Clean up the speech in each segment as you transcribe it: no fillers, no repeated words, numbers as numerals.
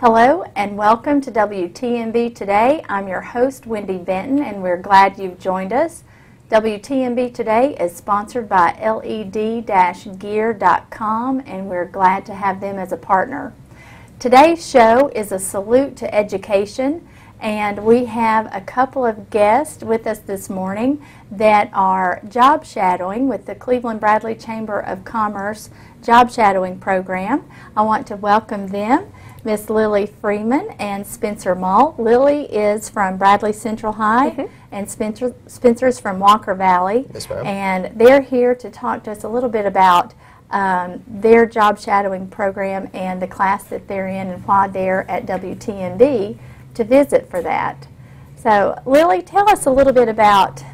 Hello and welcome to WTNB Today. I'm your host, Wendy Benton, and we're glad you've joined us. WTNB Today is sponsored by led-gear.com, and we're glad to have them as a partner. Today's show is a salute to education, and we have a couple of guests with us this morning that are job shadowing with the Cleveland Bradley Chamber of Commerce job shadowing program. I want to welcome them. Miss Lily Freeman and Spencer Mull. Lily is from Bradley Central High, and Spencer's from Walker Valley. Yes, ma'am. And they're here to talk to us a little bit about their job shadowing program and the class that they're in and why they're at WTNB to visit for that. So, Lily, tell us a little bit about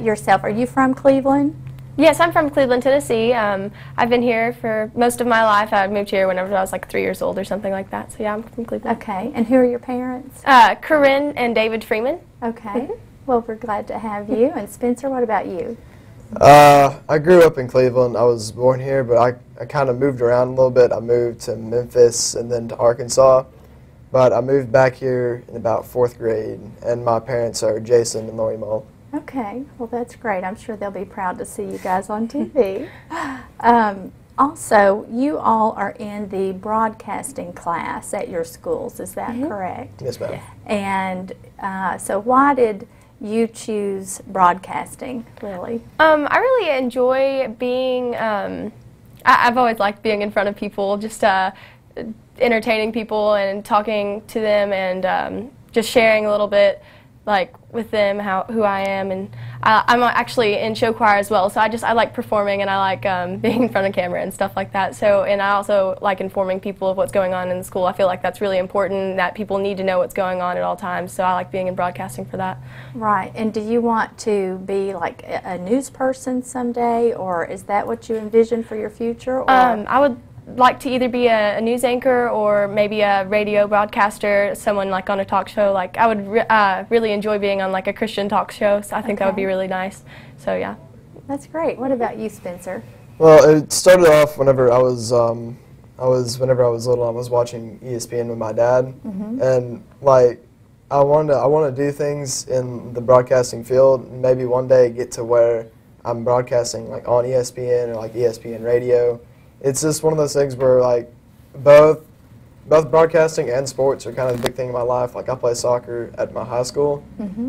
yourself. Are you from Cleveland? Yes, I'm from Cleveland, Tennessee. I've been here for most of my life. I moved here whenever I was like 3 years old or something like that. So yeah, I'm from Cleveland. Okay, and who are your parents? Corinne and David Freeman. Okay, well, we're glad to have you. And Spencer, what about you? I grew up in Cleveland. I was born here, but I kind of moved around a little bit. I moved to Memphis and then to Arkansas. But I moved back here in about 4th grade, and my parents are Jason and Lori Mull. Okay, well that's great. I'm sure they'll be proud to see you guys on TV. Also, you all are in the broadcasting class at your schools, is that correct? Yes, ma'am. And so why did you choose broadcasting, Lily? I really enjoy being, I've always liked being in front of people, just entertaining people and talking to them and just sharing a little bit like with them who I am, and I'm actually in show choir as well, so I like performing and I like being in front of camera and stuff like that. So, and I also like informing people of what's going on in the school. I feel like that's really important, that people need to know what's going on at all times, so I like being in broadcasting for that. Right, and do you want to be like a news person someday, or is that what you envision for your future? Or? I would like to either be a news anchor or maybe a radio broadcaster, someone like on a talk show. Like I would really enjoy being on like a Christian talk show, so I think that would be really nice. So yeah. That's great. What about you, Spencer? Well, it started off whenever I was little. I was watching ESPN with my dad, and like I want to do things in the broadcasting field, and maybe one day get to where I'm broadcasting like on ESPN or like ESPN radio. It's just one of those things where like both broadcasting and sports are kind of the big thing in my life. Like I play soccer at my high school,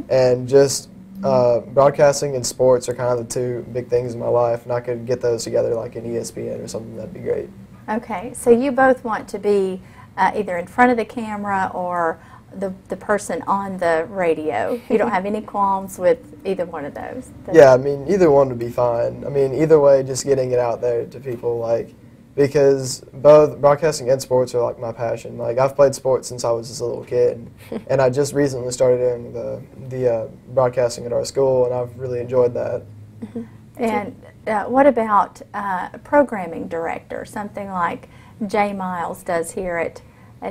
and just broadcasting and sports are kind of the two big things in my life, and I could get those together like in ESPN or something. That'd be great. Okay, so you both want to be either in front of the camera or the person on the radio. You don't have any qualms with either one of those? Yeah, I mean, either one would be fine. I mean, either way, just getting it out there to people, like, because both broadcasting and sports are, like, my passion. Like, I've played sports since I was just a little kid, and I just recently started doing the broadcasting at our school, and I've really enjoyed that. And what about a programming director, something like Jay Miles does here at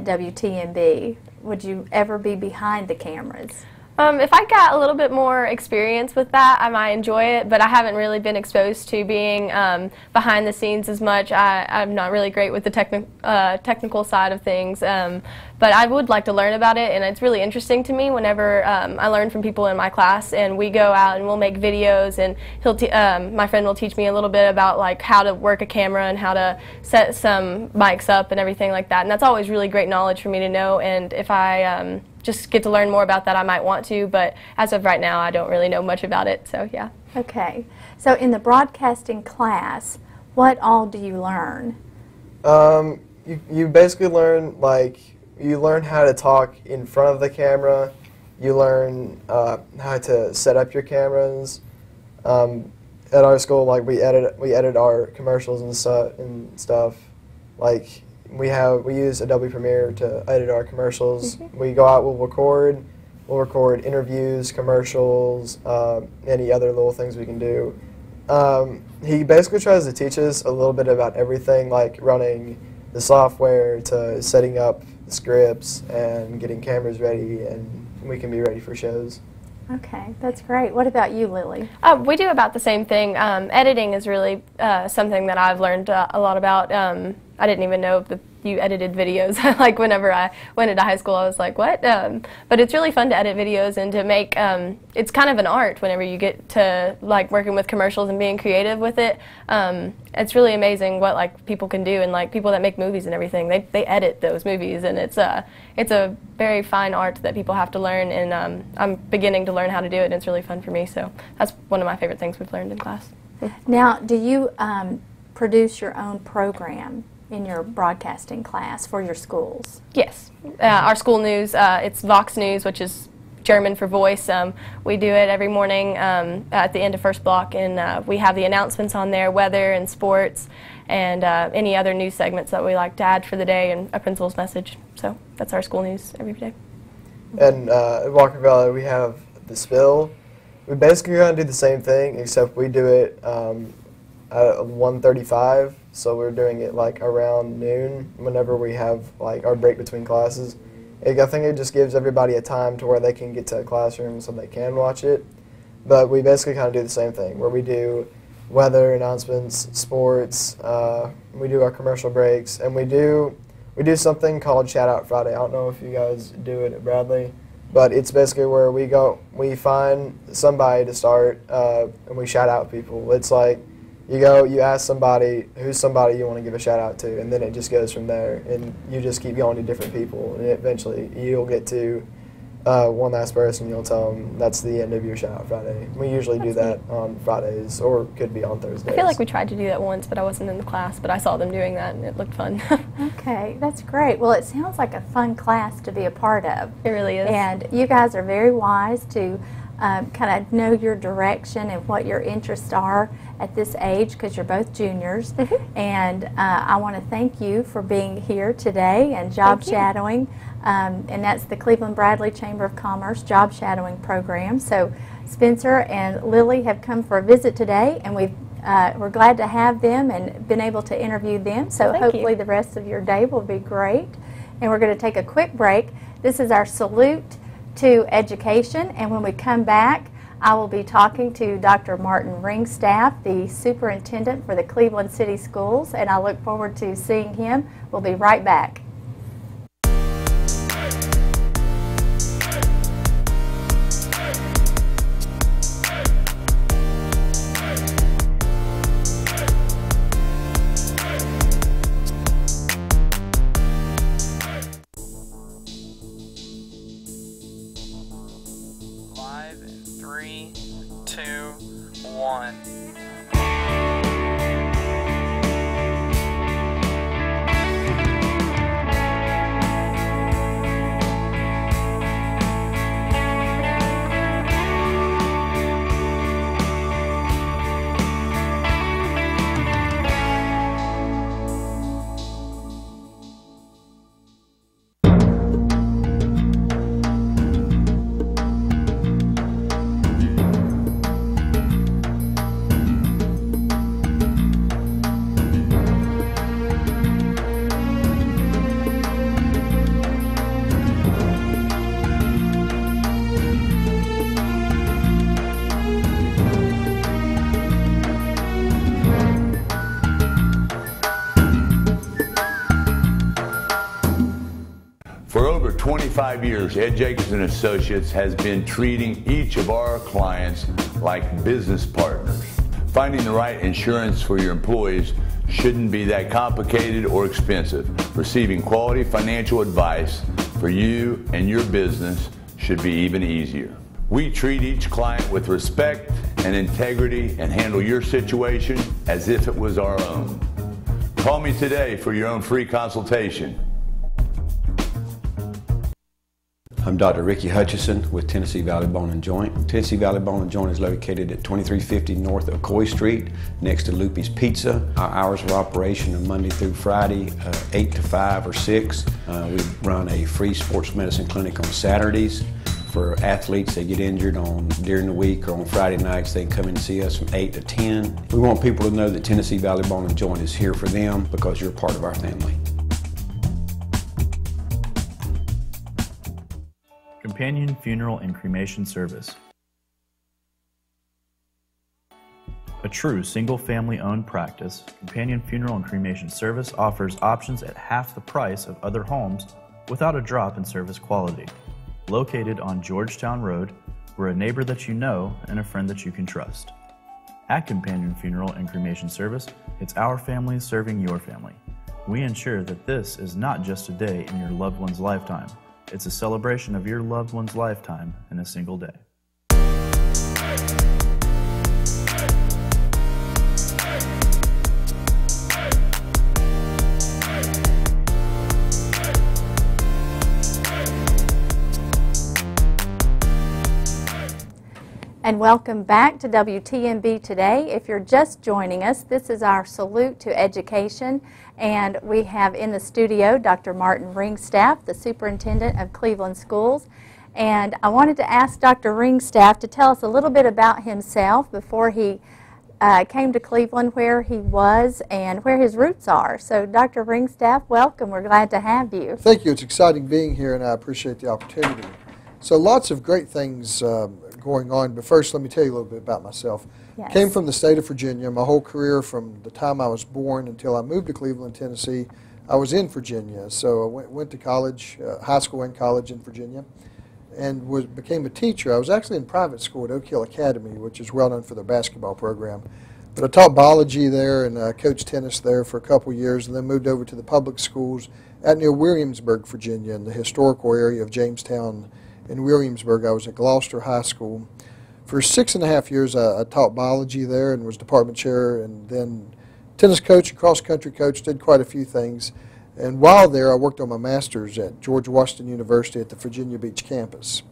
WTNB? Would you ever be behind the cameras? If I got a little bit more experience with that, I might enjoy it, but I haven't really been exposed to being behind the scenes as much. I'm not really great with the technical side of things, but I would like to learn about it, and it's really interesting to me whenever I learn from people in my class, and we go out and we'll make videos, and my friend will teach me a little bit about like how to work a camera and how to set some mics up and everything like that, and that's always really great knowledge for me to know, and if I just get to learn more about that, I might want to, but as of right now, I don't really know much about it, so yeah. Okay. So in the broadcasting class, what all do you learn? You basically learn, like, you learn how to talk in front of the camera, you learn how to set up your cameras. At our school, like, we edit our commercials and stuff, like, we use Adobe Premiere to edit our commercials. We go out, we'll record interviews, commercials, any other little things we can do. He basically tries to teach us a little bit about everything, like running the software to setting up the scripts and getting cameras ready, and we can be ready for shows. Okay, that's great. What about you, Lily? We do about the same thing. Editing is really something that I've learned a lot about. I didn't even know that you edited videos. Like whenever I went into high school, I was like, what? But it's really fun to edit videos and to make, it's kind of an art whenever you get to like working with commercials and being creative with it. It's really amazing what like people can do, and like people that make movies and everything, they edit those movies, and it's a very fine art that people have to learn, and I'm beginning to learn how to do it, and it's really fun for me. So that's one of my favorite things we've learned in class. Now, do you produce your own program in your broadcasting class for your schools? Yes. Our school news, it's Vox News, which is German for voice. We do it every morning at the end of first block, and we have the announcements on there, weather and sports, and any other news segments that we like to add for the day, and a principal's message. So that's our school news every day. And at Walker Valley, we have the Spill. We basically kind of do the same thing, except we do it at 1:35, so we're doing it like around noon whenever we have like our break between classes. I think it just gives everybody a time to where they can get to a classroom so they can watch it. But we basically kind of do the same thing, where we do weather announcements, sports, we do our commercial breaks, and we do something called Shout Out Friday. I don't know if you guys do it at Bradley, but it's basically where we find somebody to start, and we shout out people. It's like you ask somebody who's somebody you want to give a shout out to, and then it just goes from there, and you just keep going to different people, and eventually you'll get to one last person. You'll tell them that's the end of your Shout Out Friday. We usually do that on Fridays, or could be on Thursdays. I feel like we tried to do that once, but I wasn't in the class, but I saw them doing that, and it looked fun. Okay, that's great. Well, it sounds like a fun class to be a part of. It really is. And you guys are very wise to kind of know your direction and what your interests are at this age, because you're both juniors. And I want to thank you for being here today and job shadowing. And that's the Cleveland Bradley Chamber of Commerce job shadowing program. So Spencer and Lily have come for a visit today, and we're glad to have them and been able to interview them. So hopefully the rest of your day will be great. And we're going to take a quick break. This is our salute to education, and when we come back, I will be talking to Dr. Martin Ringstaff, the superintendent for the Cleveland City Schools, and I look forward to seeing him. We'll be right back. For over 25 years, Ed Jacobs & Associates has been treating each of our clients like business partners. Finding the right insurance for your employees shouldn't be that complicated or expensive. Receiving quality financial advice for you and your business should be even easier. We treat each client with respect and integrity and handle your situation as if it was our own. Call me today for your own free consultation. I'm Dr. Ricky Hutchison with Tennessee Valley Bone and Joint. Tennessee Valley Bone and Joint is located at 2350 North Ocoee Street, next to Loopy's Pizza. Our hours of operation are Monday through Friday, 8 to 5 or 6. We run a free sports medicine clinic on Saturdays. For athletes that get injured during the week or on Friday nights, they can come in and see us from 8 to 10. We want people to know that Tennessee Valley Bone and Joint is here for them because you're part of our family. Companion Funeral and Cremation Service. A true single-family owned practice, Companion Funeral and Cremation Service offers options at half the price of other homes without a drop in service quality. Located on Georgetown Road, we're a neighbor that you know and a friend that you can trust. At Companion Funeral and Cremation Service, it's our family serving your family. We ensure that this is not just a day in your loved one's lifetime. It's a celebration of your loved one's lifetime in a single day. And welcome back to WTNB Today. If you're just joining us, this is our Salute to Education, and we have in the studio Dr. Martin Ringstaff, the Superintendent of Cleveland Schools. And I wanted to ask Dr. Ringstaff to tell us a little bit about himself before he came to Cleveland, where he was and where his roots are. So Dr. Ringstaff, welcome. We're glad to have you. Thank you. It's exciting being here, and I appreciate the opportunity. So lots of great things going on, but first let me tell you a little bit about myself. Yes. Came from the state of Virginia. My whole career from the time I was born until I moved to Cleveland, Tennessee, I was in Virginia. So I went to college, high school and college in Virginia, and became a teacher. I was actually in private school at Oak Hill Academy, which is well known for their basketball program. But I taught biology there and coached tennis there for a couple years, and then moved over to the public schools out near Williamsburg, Virginia, in the historical area of Jamestown. In Williamsburg, I was at Gloucester High School. For 6.5 years, I taught biology there and was department chair, and then tennis coach and cross-country coach, did quite a few things. And while there, I worked on my master's at George Washington University at the Virginia Beach campus.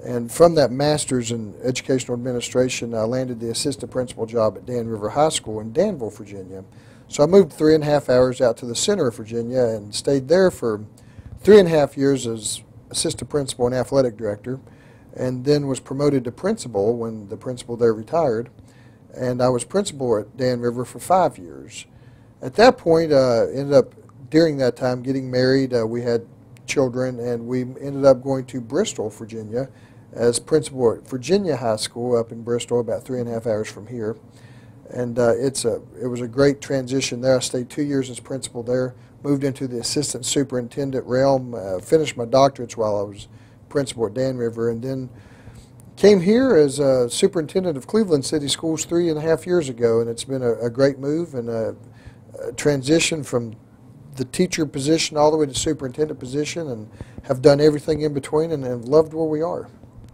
And from that master's in educational administration, I landed the assistant principal job at Dan River High School in Danville, Virginia. So I moved 3.5 hours out to the center of Virginia and stayed there for 3.5 years as assistant principal and athletic director, and then was promoted to principal when the principal there retired. And I was principal at Dan River for 5 years. At that point, ended up during that time getting married. We had children, and we ended up going to Bristol, Virginia, as principal at Virginia High School up in Bristol, about 3.5 hours from here. And it was a great transition there. I stayed 2 years as principal there, moved into the assistant superintendent realm, finished my doctorates while I was principal at Dan River, and then came here as superintendent of Cleveland City Schools 3.5 years ago. And it's been a great move and a transition from the teacher position all the way to superintendent position, and have done everything in between, and have loved where we are.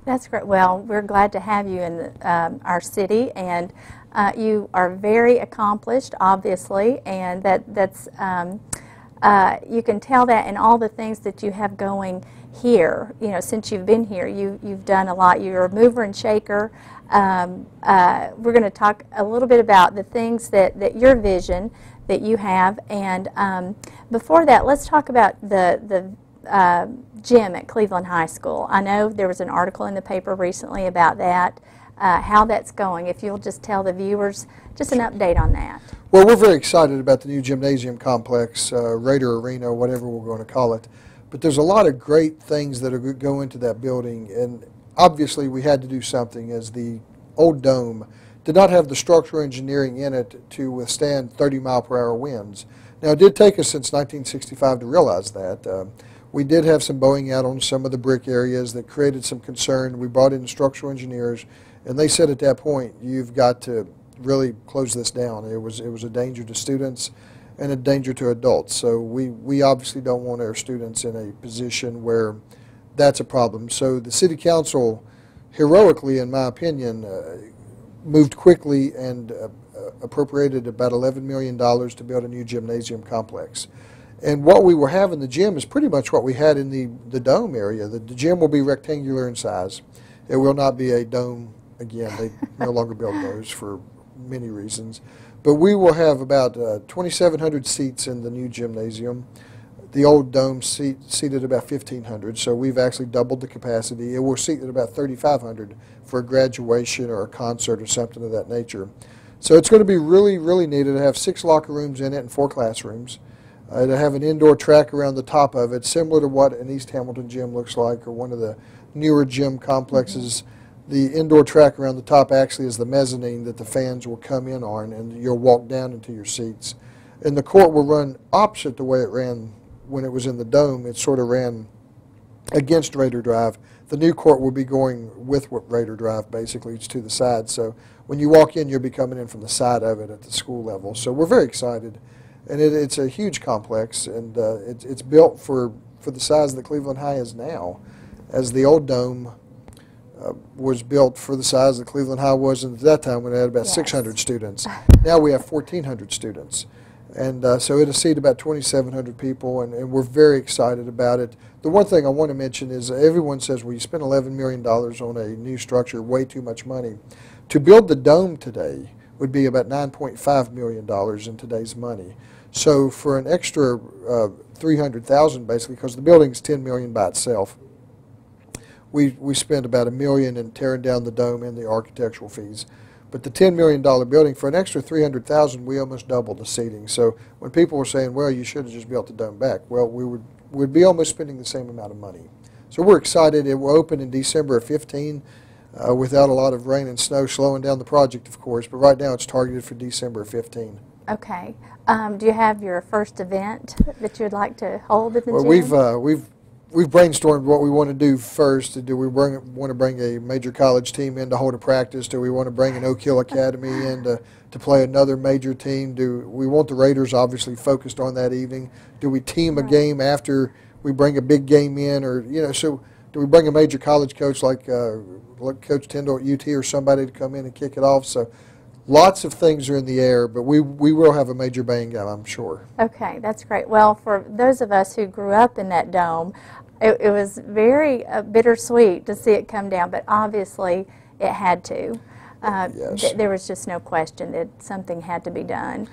That's great. Well, we're glad to have you in our city, and you are very accomplished, obviously, and that's you can tell that in all the things that you have going here. You know, since you've been here, you've done a lot. You're a mover and shaker. We're going to talk a little bit about the things that your vision that you have, and before that, let's talk about the gym at Cleveland High School. I know there was an article in the paper recently about that, how that's going. If you'll just tell the viewers just an update on that. Well, we're very excited about the new gymnasium complex, Raider Arena, whatever we're going to call it. But there's a lot of great things that are going to go into that building, and obviously we had to do something, as the old dome did not have the structural engineering in it to withstand 30-mile-per-hour winds. Now, it did take us since 1965 to realize that. We did have some bowing out on some of the brick areas that created some concern. We brought in structural engineers, and they said at that point, you've got to really close this down. It was a danger to students and a danger to adults. So we obviously don't want our students in a position where that's a problem. So the City Council, heroically, in my opinion, moved quickly and appropriated about $11 million to build a new gymnasium complex. And what we will have in the gym is pretty much what we had in the dome area. The gym will be rectangular in size. It will not be a dome again. They no longer build those for many reasons. But we will have about 2,700 seats in the new gymnasium. The old dome seated about 1,500, so we've actually doubled the capacity. It will seat at about 3,500 for a graduation or a concert or something of that nature. So it's going to be really, really neat. It'll have 6 locker rooms in it and 4 classrooms. It'll have an indoor track around the top of it, similar to what an East Hamilton gym looks like, or one of the newer gym complexes The indoor track around the top actually is the mezzanine that the fans will come in on, and you'll walk down into your seats. And the court will run opposite the way it ran when it was in the dome. It sort of ran against Raider Drive. The new court will be going with Raider Drive, basically. It's to the side. So when you walk in, you'll be coming in from the side of it at the school level. So we're very excited. And it's a huge complex, and it's built for the size that Cleveland High is now. As the old dome was built for the size that Cleveland High was at that time, when it had about 600 students. Now we have 1,400 students. And so it'll seat about 2,700 people, and we're very excited about it. The one thing I want to mention is everyone says, well, you spent $11 million on a new structure, way too much money. To build the dome today would be about $9.5 million in today's money. So for an extra $300,000, basically, because the building's $10 million by itself, we spent about $1 million in tearing down the dome and the architectural fees. But the $10 million building, for an extra $300,000, we almost doubled the seating. So when people were saying, well, you should have just built the dome back, well, we'd be almost spending the same amount of money. So we're excited. It will open in December of 15 without a lot of rain and snow slowing down the project, of course. But right now it's targeted for December of 15. Okay. Do you have your first event that you'd like to hold at the gym? Well, we've brainstormed what we want to do first. Do we want to bring a major college team in to hold a practice? Do we want to bring an Oak Hill Academy in to play another major team? Do we want the Raiders obviously focused on that evening? Do we team a game after we bring a big game in, or so do we bring a major college coach like Coach Tyndall at UT or somebody to come in and kick it off? So lots of things are in the air, but we will have a major bang game, I'm sure. Okay, that's great. Well, for those of us who grew up in that dome, it was very bittersweet to see it come down, but obviously it had to. Yes. There was just no question that something had to be done.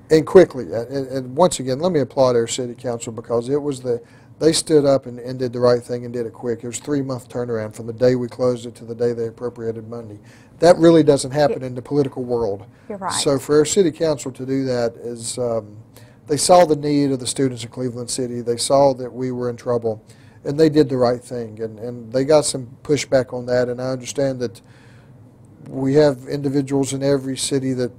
And quickly, and once again, let me applaud our city council, because it was they stood up and did the right thing and did it quick. It was a 3-month turnaround from the day we closed it to the day they appropriated Monday. That really doesn't happen in the political world. You're right. So for our city council to do that is, they saw the need of the students of Cleveland City. They saw that we were in trouble, and they did the right thing. And they got some pushback on that, and I understand that we have individuals in every city that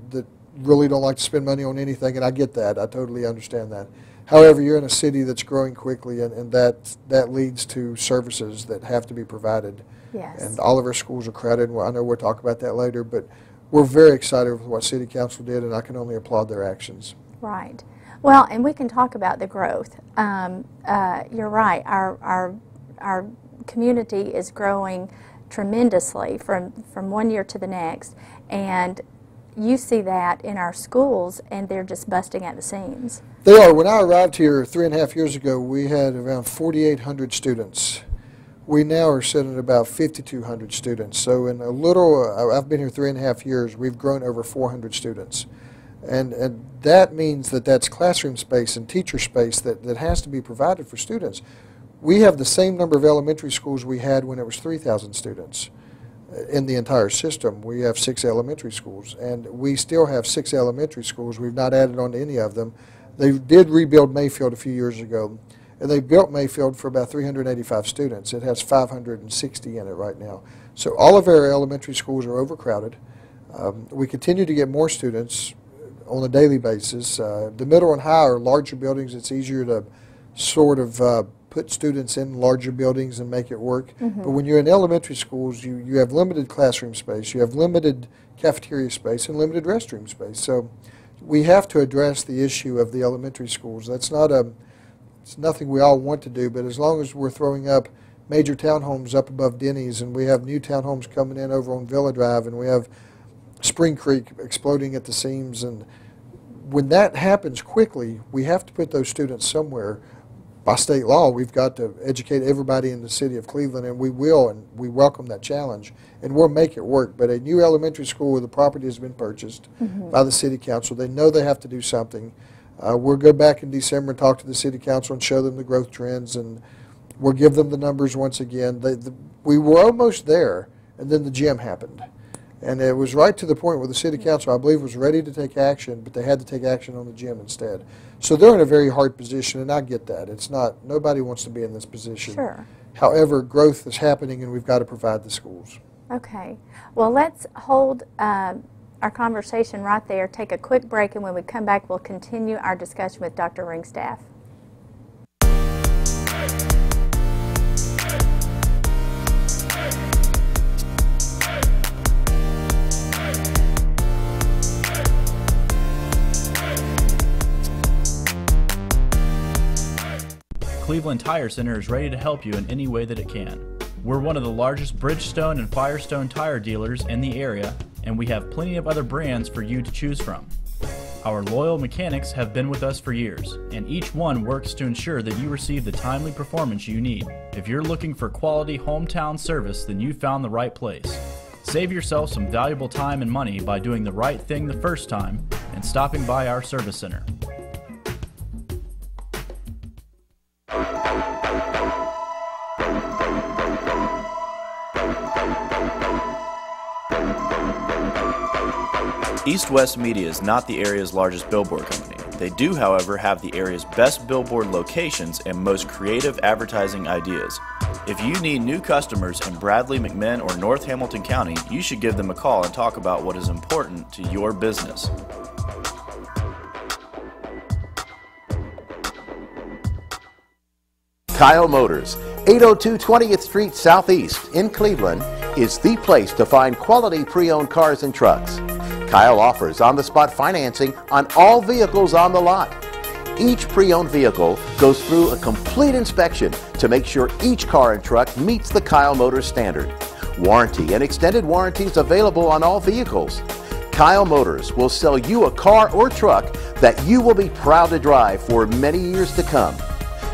really don't like to spend money on anything, and I get that. I totally understand that. However, you're in a city that's growing quickly, and that leads to services that have to be provided. Yes. And all of our schools are crowded. Well, I know we'll talk about that later, but we're very excited with what City Council did, and I can only applaud their actions. Right. Well, and we can talk about the growth. You're right. Our community is growing tremendously from one year to the next, and you see that in our schools, and they're just busting at the seams. They are. When I arrived here 3.5 years ago, we had around 4,800 students. We now are sitting at about 5,200 students. So in a little, I've been here 3.5 years, we've grown over 400 students. And that means that's classroom space and teacher space that has to be provided for students. We have the same number of elementary schools we had when it was 3,000 students in the entire system. We have 6 elementary schools, and we still have 6 elementary schools. We've not added on to any of them. They did rebuild Mayfield a few years ago, and they built Mayfield for about 385 students. It has 560 in it right now. So all of our elementary schools are overcrowded. We continue to get more students on a daily basis. The middle and high are larger buildings. It's easier to sort of put students in larger buildings and make it work. Mm-hmm. But when you're in elementary schools, you have limited classroom space, you have limited cafeteria space, and limited restroom space. So we have to address the issue of the elementary schools. That's not it's nothing we all want to do, but as long as we're throwing up major townhomes up above Denny's, and we have new townhomes coming in over on Villa Drive, and we have Spring Creek exploding at the seams, and when that happens quickly, we have to put those students somewhere. By state law, we've got to educate everybody in the city of Cleveland, and we will, and we welcome that challenge, and we'll make it work. But a new elementary school where the property has been purchased by the city council, they know they have to do something. We'll go back in December and talk to the city council and show them the growth trends, and we'll give them the numbers once again. We were almost there, and then the gym happened. And it was right to the point where the city council, I believe, was ready to take action, but they had to take action on the gym instead. So they're in a very hard position, and I get that. It's not, nobody wants to be in this position. Sure. However, growth is happening, and we've got to provide the schools. Okay. Well, let's hold our conversation right there, take a quick break, and when we come back, we'll continue our discussion with Dr. Ringstaff. Cleveland Tire Center is ready to help you in any way that it can. We're one of the largest Bridgestone and Firestone tire dealers in the area, and we have plenty of other brands for you to choose from. Our loyal mechanics have been with us for years, and each one works to ensure that you receive the timely performance you need. If you're looking for quality hometown service, then you found the right place. Save yourself some valuable time and money by doing the right thing the first time and stopping by our service center. East West Media is not the area's largest billboard company. They do, however, have the area's best billboard locations and most creative advertising ideas. If you need new customers in Bradley, McMinn, or North Hamilton County, you should give them a call and talk about what is important to your business. Kyle Motors, 802 20th Street Southeast in Cleveland, is the place to find quality pre-owned cars and trucks. Kyle offers on-the-spot financing on all vehicles on the lot. Each pre-owned vehicle goes through a complete inspection to make sure each car and truck meets the Kyle Motors standard. Warranty and extended warranties available on all vehicles. Kyle Motors will sell you a car or truck that you will be proud to drive for many years to come.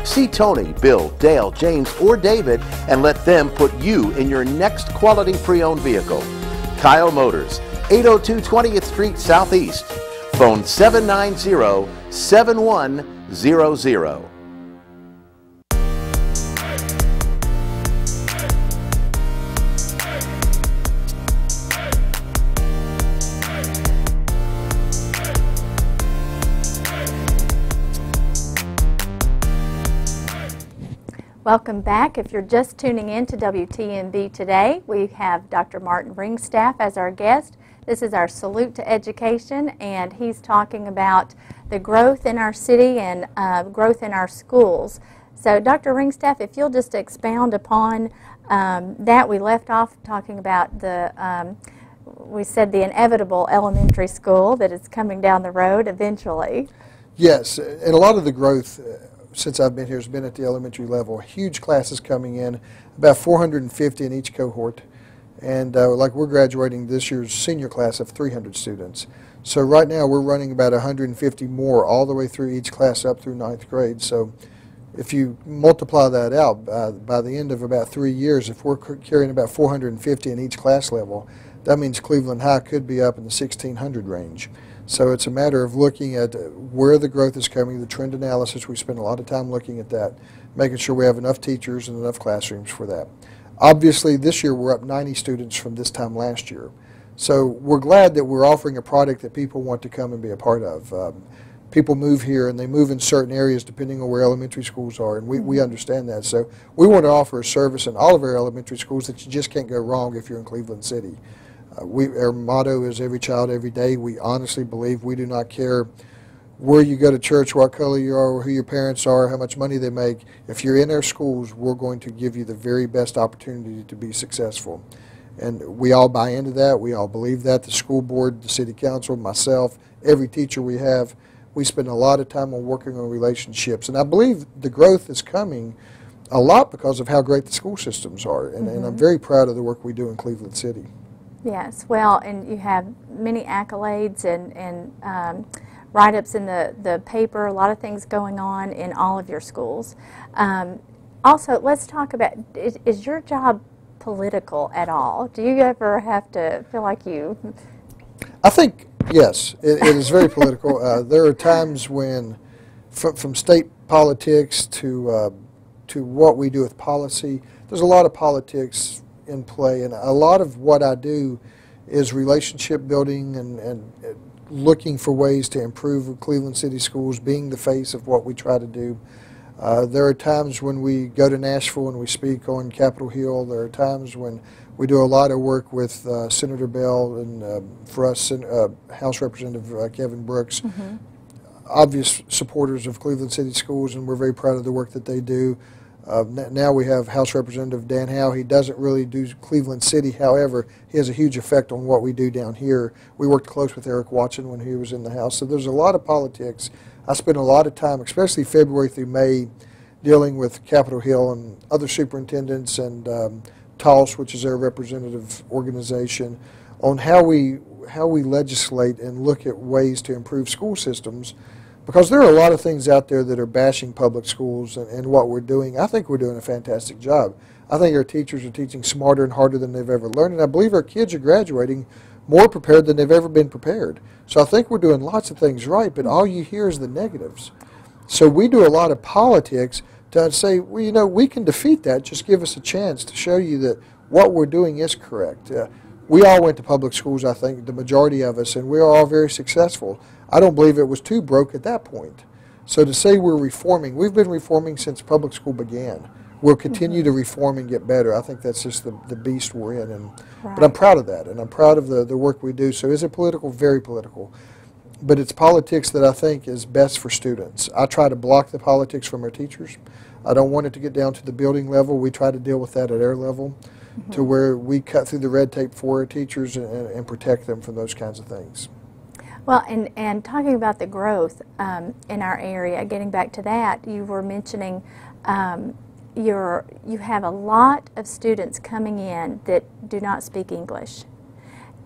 See Tony, Bill, Dale, James, or David and let them put you in your next quality pre-owned vehicle. Kyle Motors, 802 20th Street Southeast. Phone 790-7100. Welcome back. If you're just tuning in to WTNB today, we have Dr. Martin Ringstaff as our guest. This is our Salute to Education, and he's talking about the growth in our city and growth in our schools. So, Dr. Ringstaff, if you'll just expound upon that, we left off talking about the, we said the inevitable elementary school that is coming down the road eventually. Yes, and a lot of the growth since I've been here has been at the elementary level. Huge classes coming in, about 450 in each cohort. And like we're graduating this year's senior class of 300 students. So right now we're running about 150 more all the way through each class up through 9th grade. So if you multiply that out, by the end of about 3 years, if we're carrying about 450 in each class level, that means Cleveland High could be up in the 1,600 range. So it's a matter of looking at where the growth is coming, the trend analysis. We spend a lot of time looking at that, making sure we have enough teachers and enough classrooms for that. Obviously, this year we're up 90 students from this time last year. So we're glad that we're offering a product that people want to come and be a part of. People move here and they move in certain areas depending on where elementary schools are, and we understand that. So we want to offer a service in all of our elementary schools that you just can't go wrong if you're in Cleveland City. Our motto is every child, every day. We honestly believe we do not care where you go to church, what color you are, who your parents are, how much money they make. If you're in our schools, we're going to give you the very best opportunity to be successful. And we all buy into that. We all believe that. The school board, the city council, myself, every teacher we have, we spend a lot of time on working on relationships. And I believe the growth is coming a lot because of how great the school systems are. And, and I'm very proud of the work we do in Cleveland City. Yes, well, and you have many accolades and write-ups in the paper, a lot of things going on in all of your schools. Also, let's talk about, is your job political at all? Do you ever have to feel like you... I think, yes, it is very political. There are times when, from state politics to what we do with policy, there's a lot of politics in play, and a lot of what I do is relationship building and looking for ways to improve Cleveland City schools, being the face of what we try to do. There are times when we go to Nashville and we speak on Capitol Hill. There are times when we do a lot of work with Senator Bell and for us, House Representative Kevin Brooks, obvious supporters of Cleveland City Schools, and we're very proud of the work that they do. Now we have House Representative Dan Howe. He doesn't really do Cleveland City. However, he has a huge effect on what we do down here. We worked close with Eric Watson when he was in the House. So there's a lot of politics. I spend a lot of time, especially February through May, dealing with Capitol Hill and other superintendents and TALS, which is their representative organization, on how we legislate and look at ways to improve school systems. Because there are a lot of things out there that are bashing public schools and what we're doing. I think we're doing a fantastic job. I think our teachers are teaching smarter and harder than they've ever learned, and I believe our kids are graduating more prepared than they've ever been prepared. So I think we're doing lots of things right, but all you hear is the negatives. So we do a lot of politics to say, well, you know, we can defeat that. Just give us a chance to show you that what we're doing is correct. We all went to public schools, I think, the majority of us, and we're all very successful. I don't believe it was too broke at that point. So to say we're reforming, we've been reforming since public school began. We'll continue to reform and get better. I think that's just the beast we're in. And, But I'm proud of that, and I'm proud of the work we do. So is it political? Very political. But it's politics that I think is best for students. I try to block the politics from our teachers. I don't want it to get down to the building level. We try to deal with that at our level to where we cut through the red tape for our teachers and protect them from those kinds of things. Well, and talking about the growth in our area, getting back to that, you were mentioning you have a lot of students coming in that do not speak English,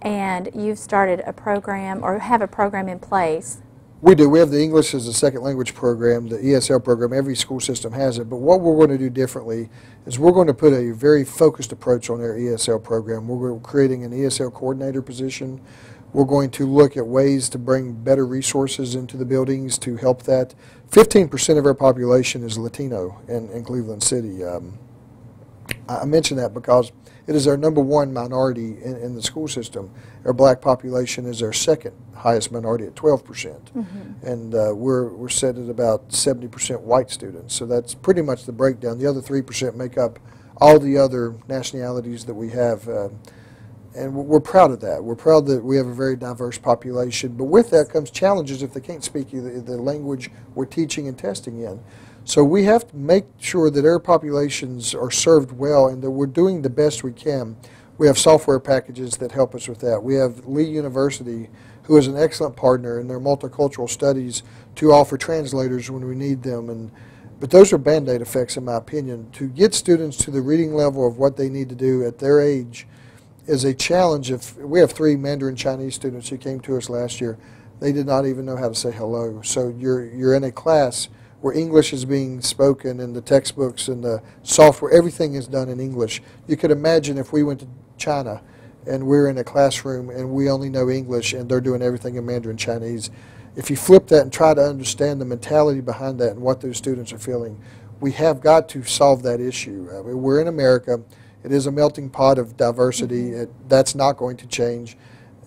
and you've started a program or have a program in place. We do. We have the English as a second language program, the ESL program. Every school system has it. But what we're going to do differently is we're going to put a very focused approach on our ESL program. We're creating an ESL coordinator position. We're going to look at ways to bring better resources into the buildings to help that. 15% of our population is Latino in Cleveland City. I mention that because it is our #1 minority in the school system. Our black population is our second highest minority at 12%. And we're set at about 70% white students. So that's pretty much the breakdown. The other 3% make up all the other nationalities that we have. And we're proud of that. We're proud that we have a very diverse population. But with that comes challenges if they can't speak the language we're teaching and testing in. So we have to make sure that our populations are served well and that we're doing the best we can. We have software packages that help us with that. We have Lee University, who is an excellent partner in their multicultural studies to offer translators when we need them. But those are Band-Aid effects, in my opinion. To get students to the reading level of what they need to do at their age is a challenge. If we have 3 Mandarin Chinese students who came to us last year, they did not even know how to say hello. So you're in a class where English is being spoken and the textbooks and the software, everything is done in English. You could imagine if we went to China and we're in a classroom and we only know English and they're doing everything in Mandarin Chinese. If you flip that and try to understand the mentality behind that and what those students are feeling, we have got to solve that issue. I mean, we're in America. It is a melting pot of diversity. That's not going to change.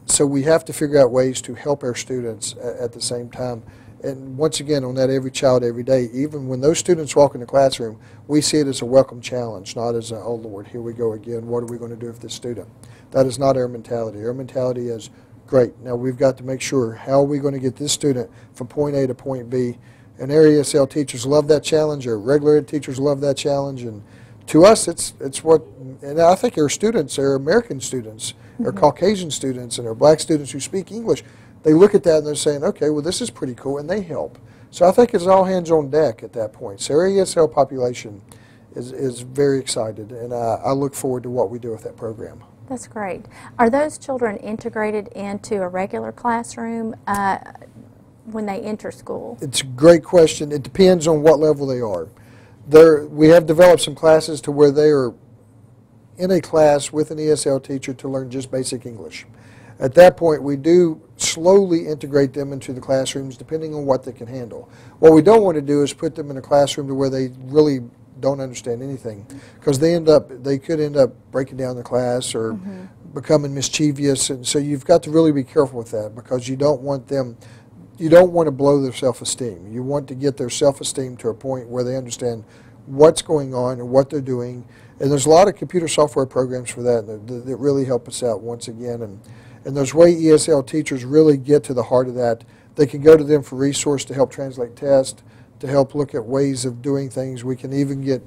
So we have to figure out ways to help our students at the same time. And once again, on that every child, every day, even when those students walk in the classroom, we see it as a welcome challenge, not as a, oh Lord, here we go again, what are we going to do with this student? That is not our mentality. Our mentality is, great, now we've got to make sure, how are we going to get this student from point A to point B? And our ESL teachers love that challenge, our regular ed teachers love that challenge, and to us, it's what, and I think our students, our American students, our Caucasian students, and our black students who speak English, they look at that and they're saying, okay, well, this is pretty cool, and they help. So I think it's all hands on deck at that point. So our ESL population is very excited, and I look forward to what we do with that program. That's great. Are those children integrated into a regular classroom when they enter school? It's a great question. It depends on what level they are. We have developed some classes to where they are in a class with an ESL teacher to learn just basic English. At that point, we do slowly integrate them into the classrooms depending on what they can handle. What we don't want to do is put them in a classroom to where they really don't understand anything, because they could end up breaking down the class or becoming mischievous, and so you've got to really be careful with that, because you don't want them. you don't want to blow their self-esteem. You want to get their self-esteem to a point where they understand what's going on and what they're doing. And there's a lot of computer software programs for that that really help us out once again. And those way ESL teachers really get to the heart of that. They can go to them for resource to help translate tests, to help look at ways of doing things. We can even get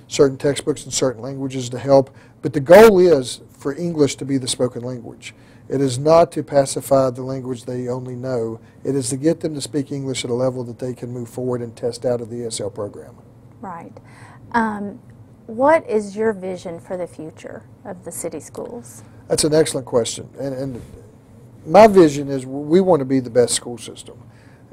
certain textbooks in certain languages to help. But the goal is for English to be the spoken language. It is not to pacify the language they only know. It is to get them to speak English at a level that they can move forward and test out of the ESL program. Right. What is your vision for the future of the city schools? That's an excellent question. And my vision is we want to be the best school system.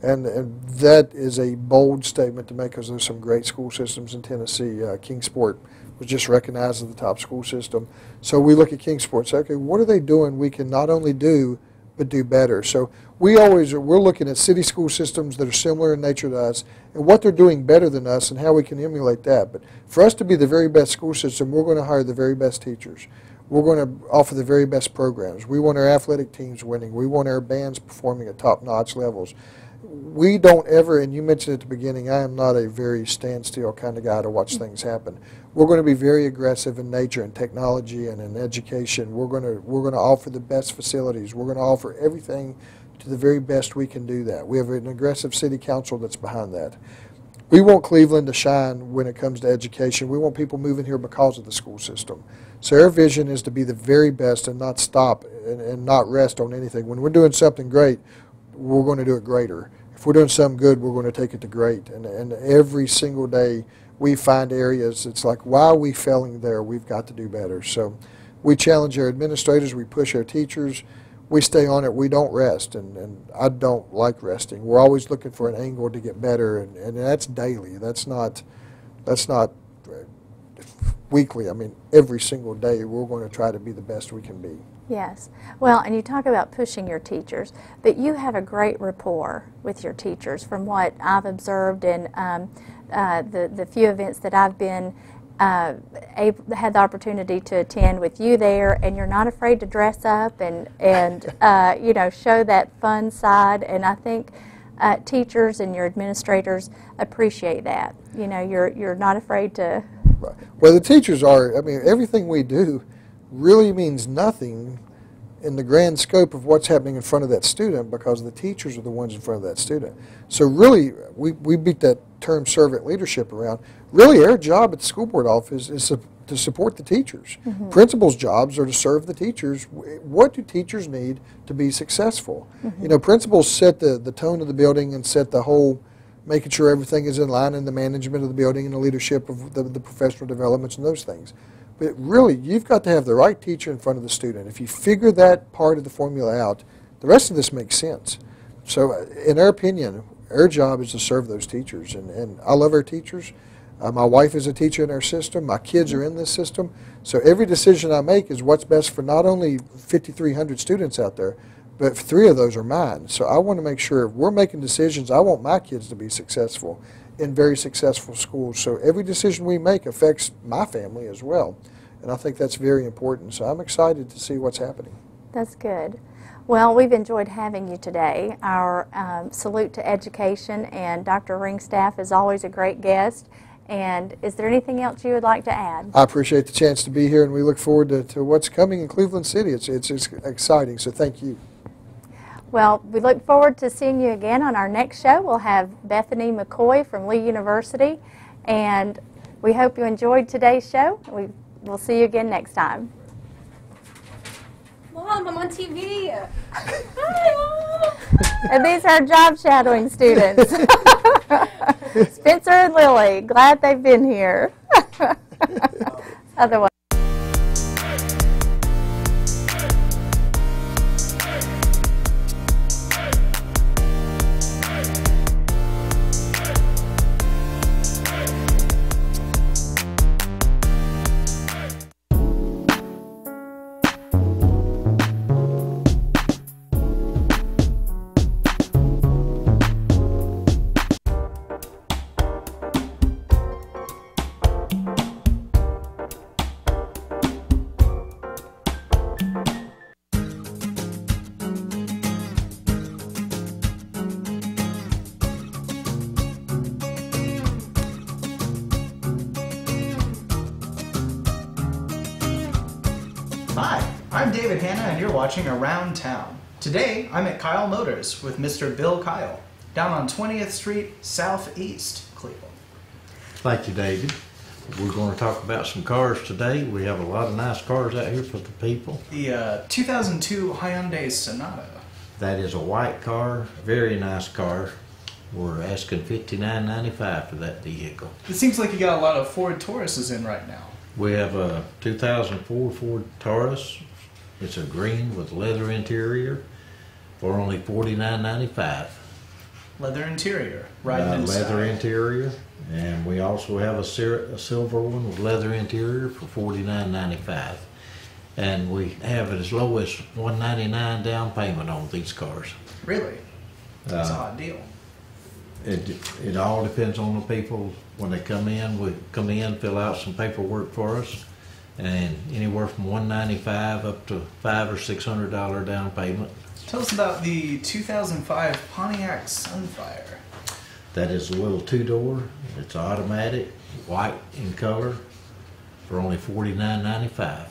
And that is a bold statement to make because there's some great school systems in Tennessee. Kingsport was just recognized as the top school system. So we look at Kingsport and say, okay, what are they doing we can not only do, but do better? So we're looking at city school systems that are similar in nature to us and what they're doing better than us and how we can emulate that. But for us to be the very best school system, we're going to hire the very best teachers. We're going to offer the very best programs. We want our athletic teams winning. We want our bands performing at top-notch levels. We don't ever, and you mentioned at the beginning, I am not a very standstill kind of guy to watch things happen. We're going to be very aggressive in nature and technology and in education. We're going to offer the best facilities. We're going to offer everything to the very best we can do that. We have an aggressive city council that's behind that. We want Cleveland to shine when it comes to education. We want people moving here because of the school system. So our vision is to be the very best and not stop and not rest on anything. When we're doing something great, we're going to do it greater. If we're doing something good, we're going to take it to great. And every single day we find areas, it's like, why are we failing there? We've got to do better. So we challenge our administrators, we push our teachers, we stay on it, we don't rest. And I don't like resting. We're always looking for an angle to get better, and that's daily. That's not weekly. I mean, every single day we're going to try to be the best we can be. Yes. Well, and you talk about pushing your teachers, but you have a great rapport with your teachers from what I've observed in the few events that I've been had the opportunity to attend with you there, and you're not afraid to dress up and you know, show that fun side, and I think teachers and your administrators appreciate that. You know, you're not afraid to. Right. Well, the teachers are, I mean, everything we do really means nothing in the grand scope of what's happening in front of that student because the teachers are the ones in front of that student. So really, we beat that term servant leadership around. Really, our job at the school board office is to support the teachers. Mm-hmm. Principals' jobs are to serve the teachers. What do teachers need to be successful? Mm-hmm. You know, principals set the tone of the building and set the whole, making sure everything is in line in the management of the building and the leadership of the professional developments and those things. But really, you've got to have the right teacher in front of the student. If you figure that part of the formula out, the rest of this makes sense. So in our opinion, our job is to serve those teachers. And I love our teachers. My wife is a teacher in our system. My kids are in this system. So every decision I make is what's best for not only 5,300 students out there, but 3 of those are mine. So I want to make sure if we're making decisions, I want my kids to be successful in very successful schools. So every decision we make affects my family as well. And I think that's very important. So I'm excited to see what's happening. That's good. Well, we've enjoyed having you today. Our salute to education, and Dr. Ringstaff is always a great guest. And is there anything else you would like to add? I appreciate the chance to be here, and we look forward to what's coming in Cleveland City. It's exciting, so thank you. Well, we look forward to seeing you again on our next show. We'll have Bethany McCoy from Lee University, and we hope you enjoyed today's show. We'll see you again next time. Mom, I'm on TV. Hi, Mom. And these are job shadowing students. Spencer and Lily, glad they've been here. Otherwise. Hi, I'm David Hanna and you're watching Around Town. Today, I'm at Kyle Motors with Mr. Bill Kyle, down on 20th Street Southeast, Cleveland. Thank you, David. We're going to talk about some cars today. We have a lot of nice cars out here for the people. The 2002 Hyundai Sonata. That is a white car, very nice car. We're asking $59.95 for that vehicle. It seems like you got a lot of Ford Tauruses in right now. We have a 2004 Ford Taurus. It's a green with leather interior for only $49.95. Leather interior, riding inside. Leather interior, and we also have a silver one with leather interior for $49.95. And we have it as low as $199 down payment on these cars. Really? That's a hot deal. It all depends on the people. When they come in, we come in, fill out some paperwork for us, and anywhere from $195 up to $500 or $600 down payment. Tell us about the 2005 Pontiac Sunfire. That is a little two-door. It's automatic, white in color, for only $49.95.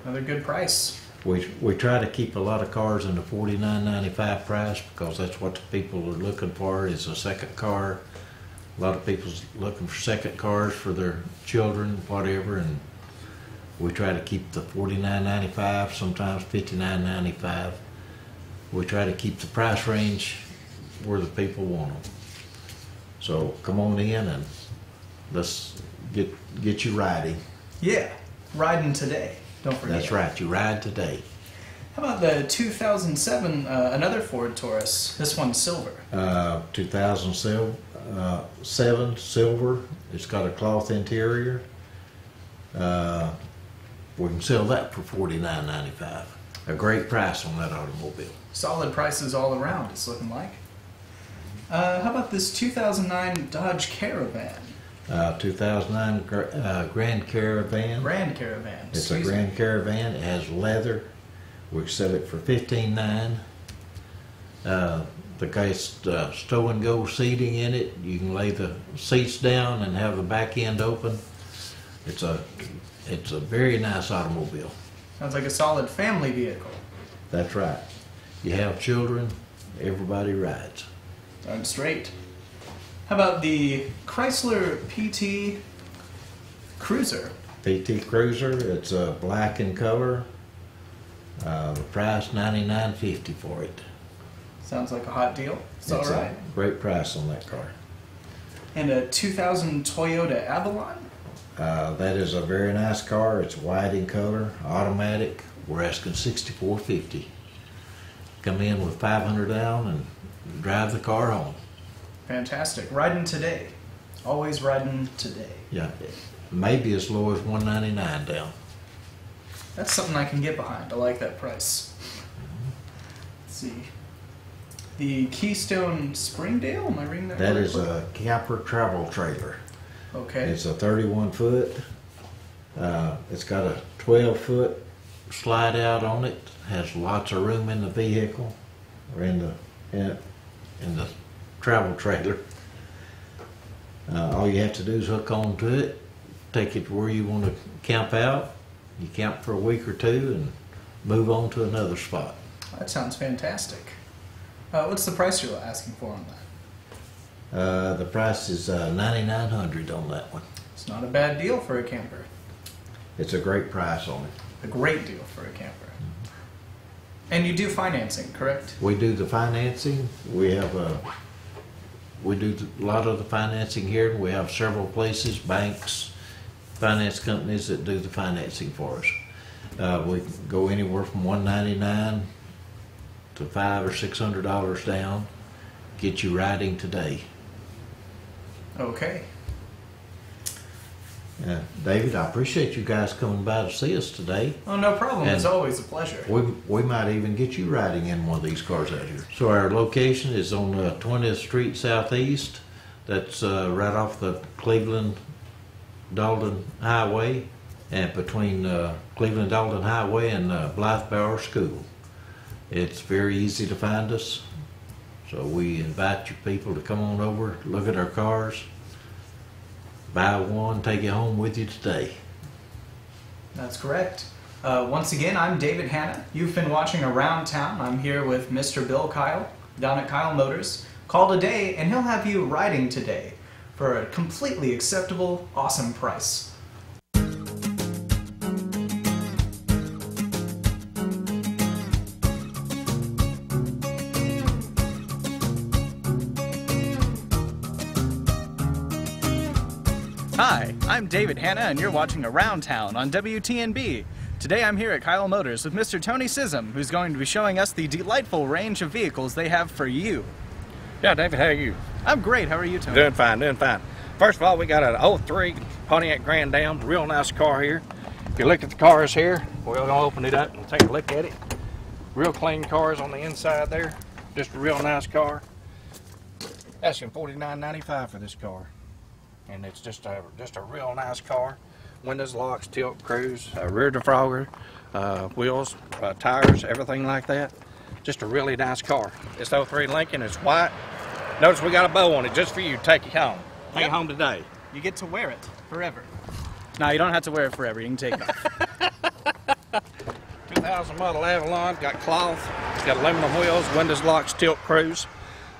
Another good price. We try to keep a lot of cars in the $49.95 price because that's what the people are looking for, is a second car. A lot of people's looking for second cars for their children, whatever, and we try to keep the $49.95, sometimes $59.95. We try to keep the price range where the people want them. So come on in and let's get you riding. Yeah, riding today. Don't forget. That's right, you ride today. How about the 2007, another Ford Taurus, this one's silver? 2007 silver. It's got a cloth interior. We can sell that for $49.95. A great price on that automobile. Solid prices all around, it's looking like. How about this 2009 Dodge Caravan? 2009 Grand Caravan. Grand Caravan. It's a Grand Caravan. It has leather. We sell it for $15.9. The case stow and go seating in it. You can lay the seats down and have the back end open. It's a very nice automobile. Sounds like a solid family vehicle. That's right. You have children, everybody rides. I'm straight. How about the Chrysler PT Cruiser? PT Cruiser, it's black in color. The price $99.50 for it. Sounds like a hot deal. It's all right. A great price on that car. And a 2000 Toyota Avalon? That is a very nice car. It's white in color, automatic. We're asking $64.50. Come in with $500 down and drive the car home. Fantastic. Riding today. Always riding today. Yeah, maybe as low as $199 down. That's something I can get behind. I like that price. Let's see. The Keystone Springdale? Am I reading that That correctly? is a camper travel trailer. Okay. It's a 31 foot. It's got a 12-foot slide out on it. Has lots of room in the vehicle or in the travel trailer. All you have to do is hook on to it, take it where you want to camp out. You camp for a week or two and move on to another spot. That sounds fantastic. What's the price you're asking for on that? The price is $9,900 on that one. It's not a bad deal for a camper. It's a great price on it. A great deal for a camper. And you do financing, correct? We do the financing. We do a lot of the financing here. We have several places, banks, finance companies that do the financing for us. We can go anywhere from $199 to $500 or $600 down. Get you riding today. Okay. David, I appreciate you guys coming by to see us today. Oh, no problem. It's always a pleasure. We might even get you riding in one of these cars out here. So our location is on 20th Street Southeast. That's right off the Cleveland-Dalton Highway, and between Cleveland-Dalton Highway and Blythe Bower School. It's very easy to find us. So we invite you people to come on over, look at our cars, buy one, take it home with you today. That's correct. Once again, I'm David Hanna. You've been watching Around Town. I'm here with Mr. Bill Kyle down at Kyle Motors. Call today and he'll have you riding today for a completely acceptable, awesome price. Hi, I'm David Hanna and you're watching Around Town on WTNB. Today I'm here at Kyle Motors with Mr. Tony Sism, who's going to be showing us the delightful range of vehicles they have for you. Yeah, David, how are you? I'm great. How are you, Tony? Doing fine, doing fine. First of all, we got an 03 Pontiac Grand Dam, real nice car here. If you look at the cars here, we're going to open it up and take a look at it. Real clean cars on the inside there. Just a real nice car. Asking $49.95 for this car. And it's just a real nice car. Windows, locks, tilt, cruise, rear defrogger, wheels, tires, everything like that. Just a really nice car. It's 03 Lincoln, it's white. Notice we got a bow on it just for you to take you home. Take you home today. You get to wear it forever. No, you don't have to wear it forever. You can take it off. 2000 model Avalon, got cloth, got aluminum wheels, windows, locks, tilt, cruise.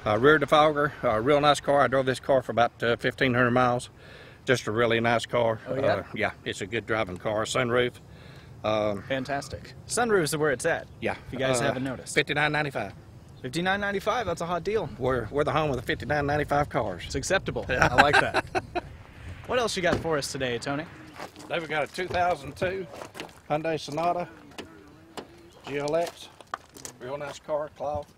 Rear defogger, real nice car. I drove this car for about 1,500 miles. Just a really nice car. Oh, yeah? Yeah, it's a good driving car. Sunroof. Fantastic. Sunroof is where it's at. Yeah. If you guys haven't noticed. $59.95. $59.95, that's a hot deal. We're the home of the $59.95 cars. It's acceptable. I like that. What else you got for us today, Tony? Today we got a 2002 Hyundai Sonata GLX. Real nice car, cloth.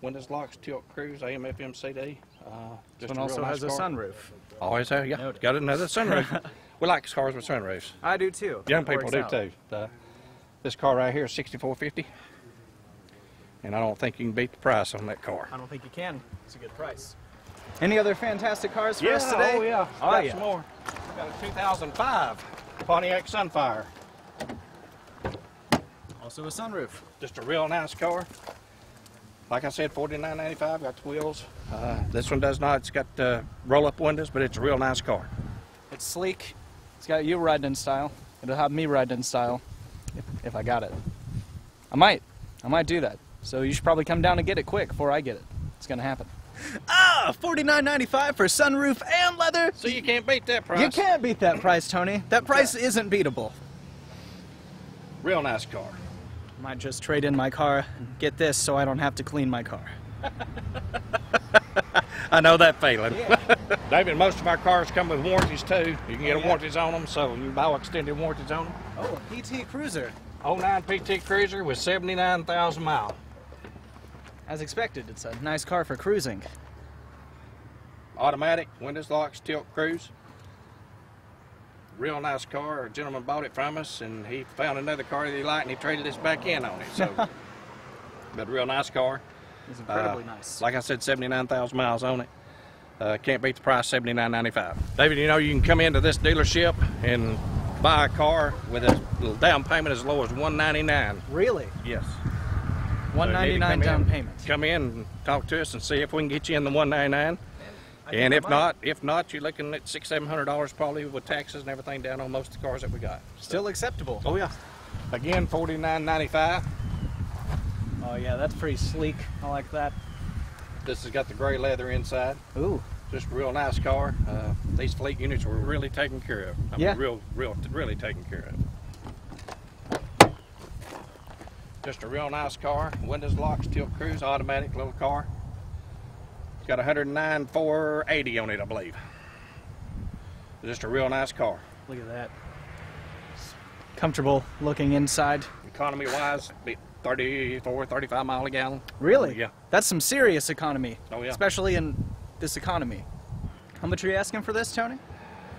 Windows, locks, tilt, cruise, AM, FM, CD. This one also has a sunroof. Always have, yeah. Noted. Got another sunroof. We like cars with sunroofs. I do too. Young people Works do out. too. This car right here is $64.50, and I don't think you can beat the price on that car. I don't think you can. It's a good price. Any other fantastic cars for us today? Oh yeah. Oh, Got yeah. some more. We got a 2005 Pontiac Sunfire. Also a sunroof. Just a real nice car. Like I said, $49.95. Got the wheels. This one does not. It's got roll-up windows, but it's a real nice car. It's sleek. It's got you riding in style. It'll have me riding in style if I got it. I might do that. So you should probably come down and get it quick before I get it. It's gonna happen. Ah, $49.95 for sunroof and leather. So you can't beat that price. You can't beat that price, Tony. That price isn't beatable. Real nice car. Might just trade in my car and get this so I don't have to clean my car. I know that feeling. Yeah. David, most of our cars come with warranties too. You can get warranties on them, so you can buy extended warranties on them. Oh, a PT Cruiser. 09 PT Cruiser with 79,000 miles. As expected, it's a nice car for cruising. Automatic, windows, locks, tilt, cruise. Real nice car. A gentleman bought it from us, and he found another car that he liked, and he traded us back in on it. So, but real nice car. It's incredibly nice. Like I said, 79,000 miles on it. Can't beat the price, $79.95. David, you know you can come into this dealership and buy a car with a little down payment as low as $199. Really? Yes. $199 down payment. Come in and talk to us and see if we can get you in the $199. And if not, you're looking at $600-700 probably with taxes and everything down on most of the cars that we got. Still acceptable. Oh yeah. Again, $49.95. Oh yeah, that's pretty sleek. I like that. This has got the gray leather inside. Ooh. Just a real nice car. These fleet units were really taken care of. I mean, really taken care of. Just a real nice car. Windows, locks, tilt, cruise, automatic little car. It's got 109,480 on it, I believe. Just a real nice car. Look at that. Comfortable looking inside. Economy-wise, 34, 35 mile a gallon. Really? Yeah. That's some serious economy. Oh, yeah. Especially in this economy. How much are you asking for this, Tony?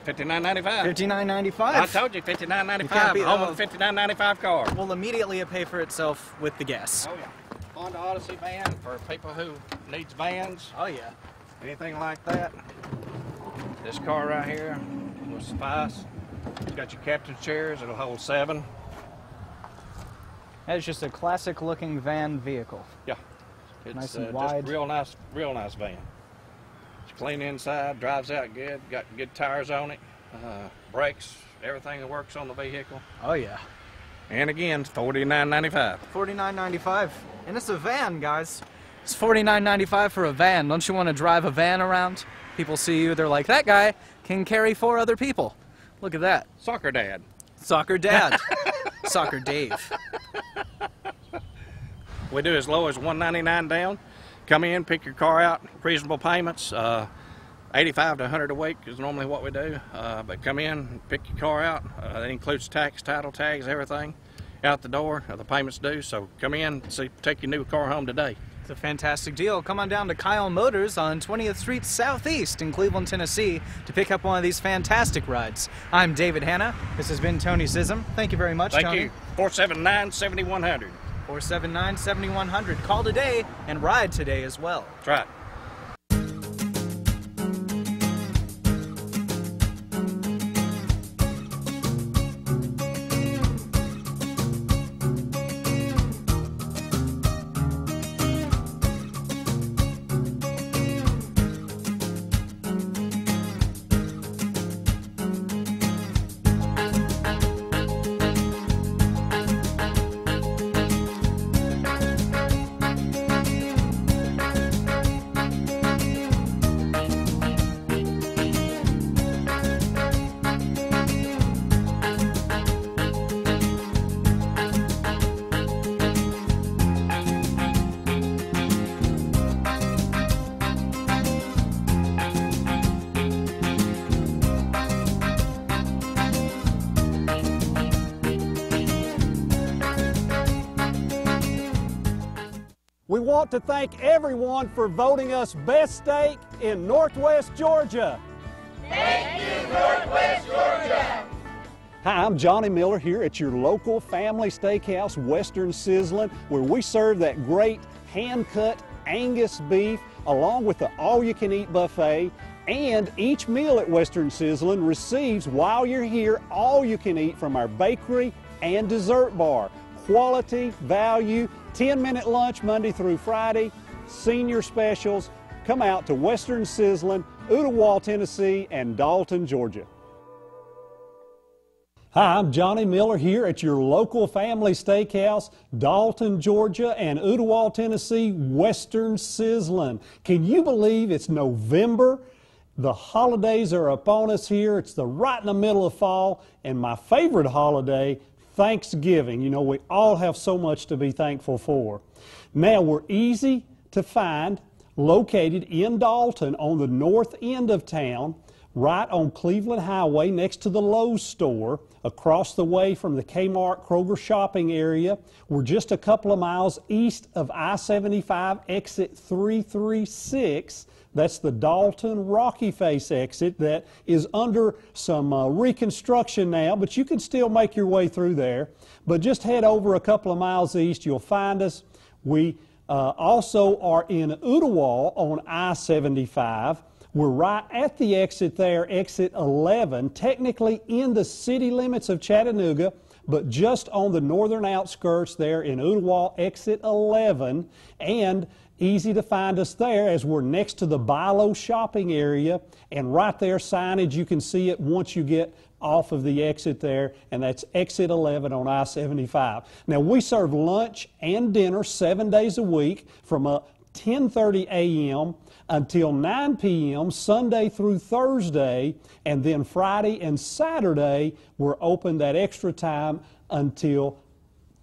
$59.95. $59.95. I told you, $59.95. Home with a $59.95 car. Will immediately pay for itself with the gas. Oh, yeah. Honda Odyssey van for people who needs vans. Oh, yeah. Anything like that. This car right here will suffice. It's got your captain's chairs. It'll hold 7. That is just a classic looking van vehicle. Yeah. It's nice and wide. Just real nice van. It's clean inside, drives out good, got good tires on it, brakes, everything that works on the vehicle. Oh yeah. And again, $49.95. $49.95. And it's a van, guys. It's $49.95 for a van. Don't you want to drive a van around? People see you, they're like, that guy can carry 4 other people. Look at that. Soccer dad. Soccer dad. Soccer Dave. We do as low as $199 down. Come in, pick your car out, reasonable payments. 85 to 100 a week is normally what we do. But come in, pick your car out. That includes tax, title, tags, everything out the door. The payments due. So come in, take your new car home today. It's a fantastic deal. Come on down to Kyle Motors on 20th Street Southeast in Cleveland, Tennessee to pick up one of these fantastic rides. I'm David Hanna. This has been Tony Sism. Thank you very much, Thank Tony. you. 479-7100. 479-7100. Call today and ride today as well. That's right. We want to thank everyone for voting us best steak in Northwest Georgia. Thank you, Northwest Georgia. Hi, I'm Johnny Miller here at your local family steakhouse, Western Sizzlin', where we serve that great hand-cut Angus beef along with the all-you-can-eat buffet. And each meal at Western Sizzlin' receives, while you're here, all you can eat from our bakery and dessert bar. Quality, value, 10-minute lunch Monday through Friday, senior specials. Come out to Western Sizzlin', Ooltewah, Tennessee, and Dalton, Georgia. Hi, I'm Johnny Miller here at your local family steakhouse, Dalton, Georgia, and Ooltewah, Tennessee, Western Sizzlin'. Can you believe it's November? The holidays are upon us here. It's right in the middle of fall, and my favorite holiday, Thanksgiving. You know, we all have so much to be thankful for. Now, we're easy to find, located in Dalton on the north end of town, right on Cleveland Highway next to the Lowe's store, across the way from the Kmart Kroger shopping area. We're just a couple of miles east of I-75 exit 336. That's the Dalton Rocky Face exit that is under some reconstruction now, but you can still make your way through there. But just head over a couple of miles east, you'll find us. We also are in Ooltewah on I-75. We're right at the exit there, exit 11, technically in the city limits of Chattanooga, but just on the northern outskirts there in Ooltewah, exit 11, and easy to find us there as we're next to the Bilo shopping area, and right there signage, you can see it once you get off of the exit there, and that's exit 11 on I-75. Now, we serve lunch and dinner 7 days a week from 10:30 a.m. until 9 p.m. Sunday through Thursday, and then Friday and Saturday we're open that extra time until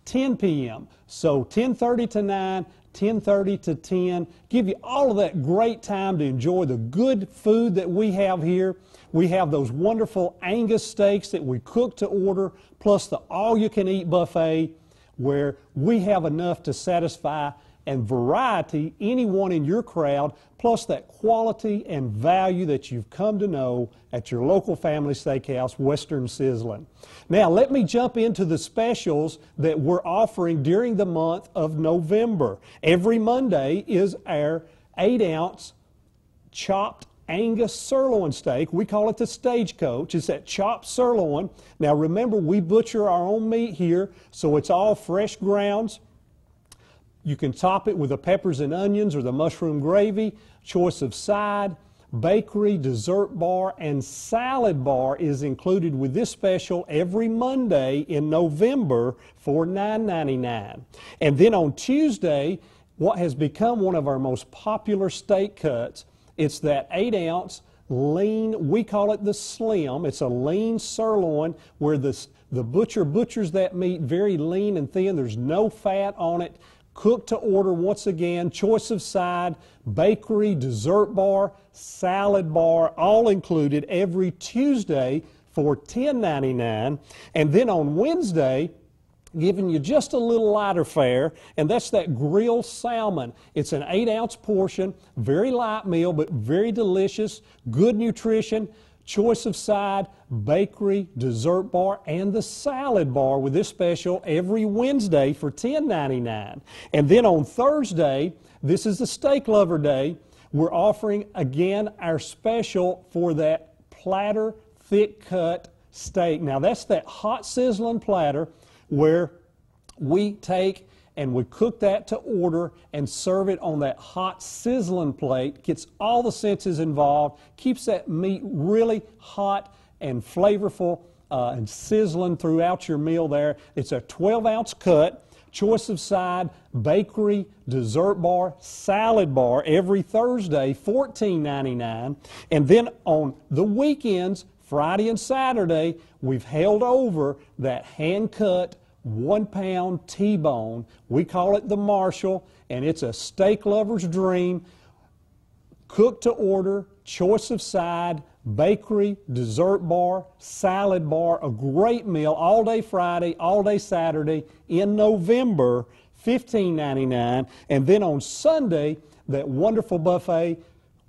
10 p.m. So 10:30 to 9, 10:30 to 10, give you all of that great time to enjoy the good food that we have here. We have those wonderful Angus steaks that we cook to order, plus the all-you-can-eat buffet, where we have enough to satisfy and variety anyone in your crowd, plus that quality and value that you've come to know at your local family steakhouse, Western Sizzlin'. Now, let me jump into the specials that we're offering during the month of November. Every Monday is our 8-ounce chopped Angus sirloin steak. We call it the Stagecoach. It's that chopped sirloin. Now, remember, we butcher our own meat here, so it's all fresh grounds. You can top it with the peppers and onions or the mushroom gravy, choice of side. bakery, dessert bar, and salad bar is included with this special every Monday in November for $9.99. And then on Tuesday, what has become one of our most popular steak cuts, it's that 8-ounce lean, we call it the slim. It's a lean sirloin where the butcher butchers that meat very lean and thin. There's no fat on it. Cooked to order once again. Choice of side, bakery, dessert bar, salad bar, all included every Tuesday for $10.99. And then on Wednesday, giving you just a little lighter fare, and that's that grilled salmon. It's an 8-ounce portion, very light meal, but very delicious, good nutrition, choice of side, bakery, dessert bar, and the salad bar with this special every Wednesday for $10.99. And then on Thursday, this is the Steak Lover Day, we're offering again our special for that platter thick cut steak. Now that's that hot sizzling platter where we take and we cook that to order and serve it on that hot sizzling plate. Gets all the senses involved, keeps that meat really hot and flavorful and sizzling throughout your meal there. It's a 12-ounce cut, choice of side, bakery, dessert bar, salad bar every Thursday, $14.99. And then on the weekends, Friday and Saturday, we've held over that hand-cut 1-pound T-bone. We call it the Marshall, and it's a steak lover's dream. Cooked to order, choice of side, bakery, dessert bar, salad bar, a great meal all day Friday, all day Saturday in November, $15.99. And then on Sunday, that wonderful buffet.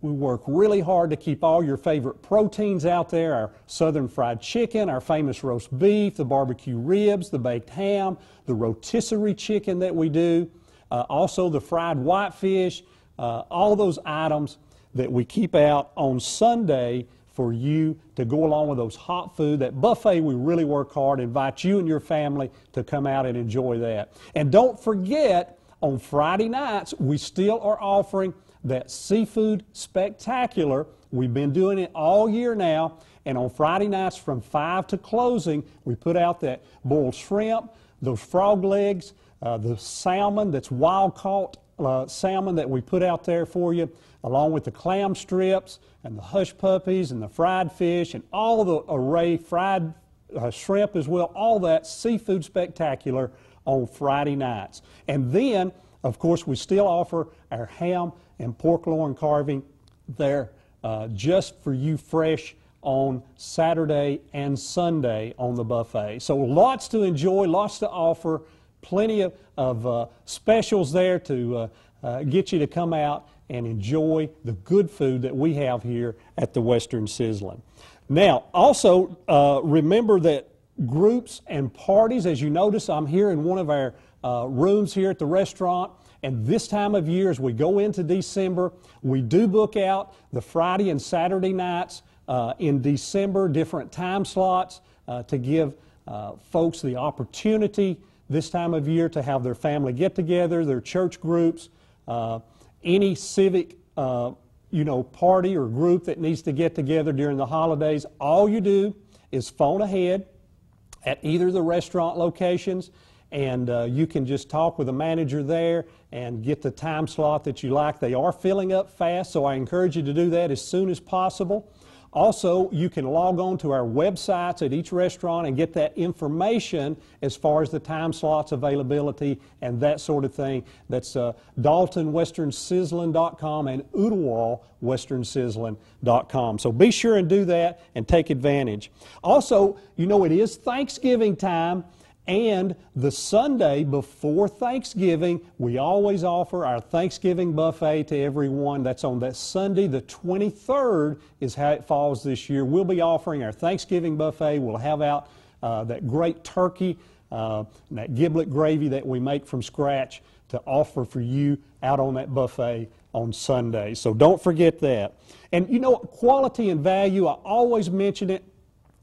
We work really hard to keep all your favorite proteins out there, our southern fried chicken, our famous roast beef, the barbecue ribs, the baked ham, the rotisserie chicken that we do, also the fried whitefish, all those items that we keep out on Sunday for you to go along with those hot food. That buffet, we really work hard, invite you and your family to come out and enjoy that. And don't forget, on Friday nights, we still are offering that seafood spectacular. We've been doing it all year now, and on Friday nights from 5 to closing, we put out that boiled shrimp, those frog legs, the salmon that's wild caught salmon that we put out there for you, along with the clam strips and the hush puppies and the fried fish and all the array, fried shrimp as well, all that seafood spectacular on Friday nights. And then, of course, we still offer our ham and pork loin carving there just for you fresh on Saturday and Sunday on the buffet. So lots to enjoy, lots to offer, plenty of specials there to get you to come out and enjoy the good food that we have here at the Western Sizzlin'. Now, also remember that groups and parties, as you notice, I'm here in one of our rooms here at the restaurant. And this time of year, as we go into December, we do book out the Friday and Saturday nights in December, different time slots to give folks the opportunity this time of year to have their family get-together, their church groups, any civic party or group that needs to get together during the holidays. All you do is phone ahead at either of the restaurant locations, and you can just talk with a manager there and get the time slot that you like. They are filling up fast, so I encourage you to do that as soon as possible. Also, you can log on to our websites at each restaurant and get that information as far as the time slots availability and that sort of thing. That's DaltonWesternSizzlin.com and OodleWallWesternSizzlin.com. So be sure and do that and take advantage. Also, you know, it is Thanksgiving time. And the Sunday before Thanksgiving, we always offer our Thanksgiving buffet to everyone. That's on that Sunday, the 23rd is how it falls this year. We'll be offering our Thanksgiving buffet. We'll have out that great turkey, and that giblet gravy that we make from scratch to offer for you out on that buffet on Sunday. So don't forget that. And you know, quality and value, I always mention it,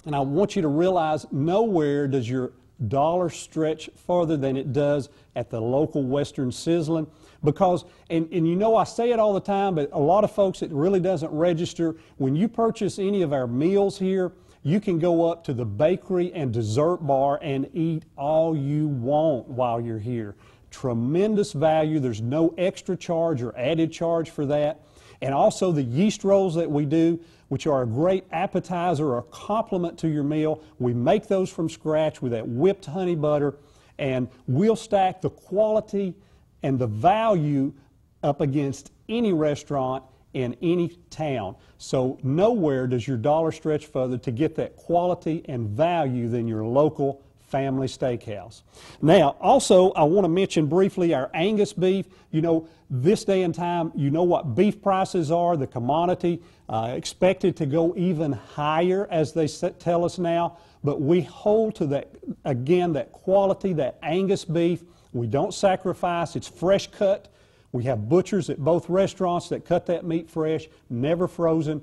and I want you to realize nowhere does your dollar stretch further than it does at the local Western Sizzlin'. Because, and you know I say it all the time, but a lot of folks, it really doesn't register. When you purchase any of our meals here, you can go up to the bakery and dessert bar and eat all you want while you're here. Tremendous value. There's no extra charge or added charge for that. And also the yeast rolls that we do, which are a great appetizer or a complement to your meal. We make those from scratch with that whipped honey butter, and we'll stack the quality and the value up against any restaurant in any town. So nowhere does your dollar stretch further to get that quality and value than your local family steakhouse. Now, also, I want to mention briefly our Angus beef. You know, this day and time, you know what beef prices are, the commodity, expected to go even higher as they tell us now, but we hold to that, again, that quality, that Angus beef. We don't sacrifice. It's fresh cut. We have butchers at both restaurants that cut that meat fresh, never frozen,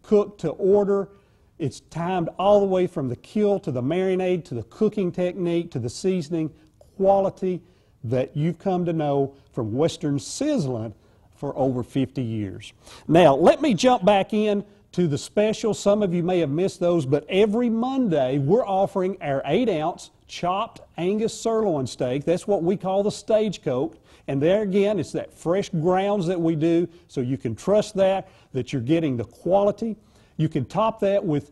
cooked to order. It's timed all the way from the kill to the marinade to the cooking technique to the seasoning, quality that you've come to know from Western Sizzlin' for over 50 years. Now, let me jump back in to the special. Some of you may have missed those, but every Monday we're offering our 8-ounce chopped Angus sirloin steak. That's what we call the stagecoach. And there again, it's that fresh grounds that we do, so you can trust that you're getting the quality. You can top that with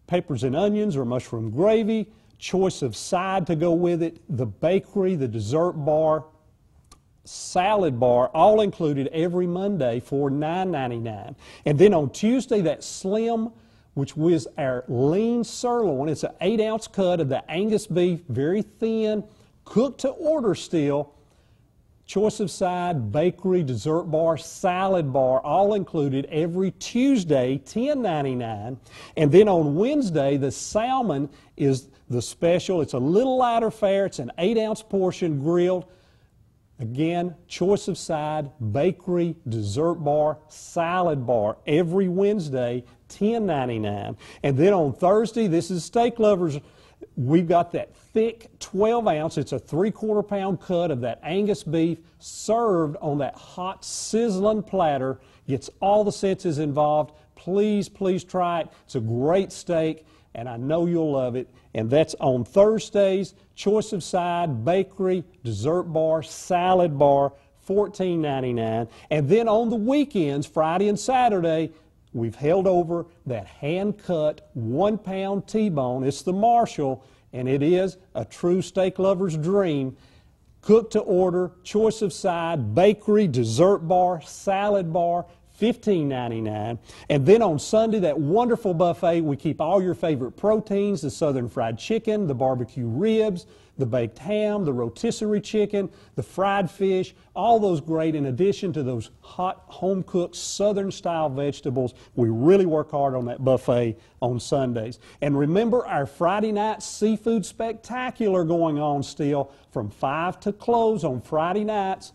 peppers and onions or mushroom gravy, choice of side to go with it, the bakery, the dessert bar, salad bar, all included every Monday for $9.99. And then on Tuesday, that slim, which was our lean sirloin. It's an 8-ounce cut of the Angus beef, very thin, cooked to order still. Choice of side, bakery, dessert bar, salad bar, all included every Tuesday, $10.99. And then on Wednesday, the salmon is the special. It's a little lighter fare. It's an 8-ounce portion grilled. Again, choice of side, bakery, dessert bar, salad bar, every Wednesday, $10.99. And then on Thursday, this is steak lovers, we've got that thick 12-ounce, it's a 3/4 pound cut of that Angus beef served on that hot sizzling platter. Gets all the senses involved. Please, please try it. It's a great steak, and I know you'll love it. And that's on Thursdays. Choice of side, bakery, dessert bar, salad bar, $14.99. And then on the weekends, Friday and Saturday, we've held over that hand-cut 1-pound T-bone. It's the Marshall, and it is a true steak lover's dream. Cooked to order, choice of side, bakery, dessert bar, salad bar, $15.99. And then on Sunday, that wonderful buffet, we keep all your favorite proteins, the southern fried chicken, the barbecue ribs, the baked ham, the rotisserie chicken, the fried fish, all those great, in addition to those hot, home-cooked, southern-style vegetables. We really work hard on that buffet on Sundays. And remember our Friday night seafood spectacular going on still from 5 to close on Friday nights.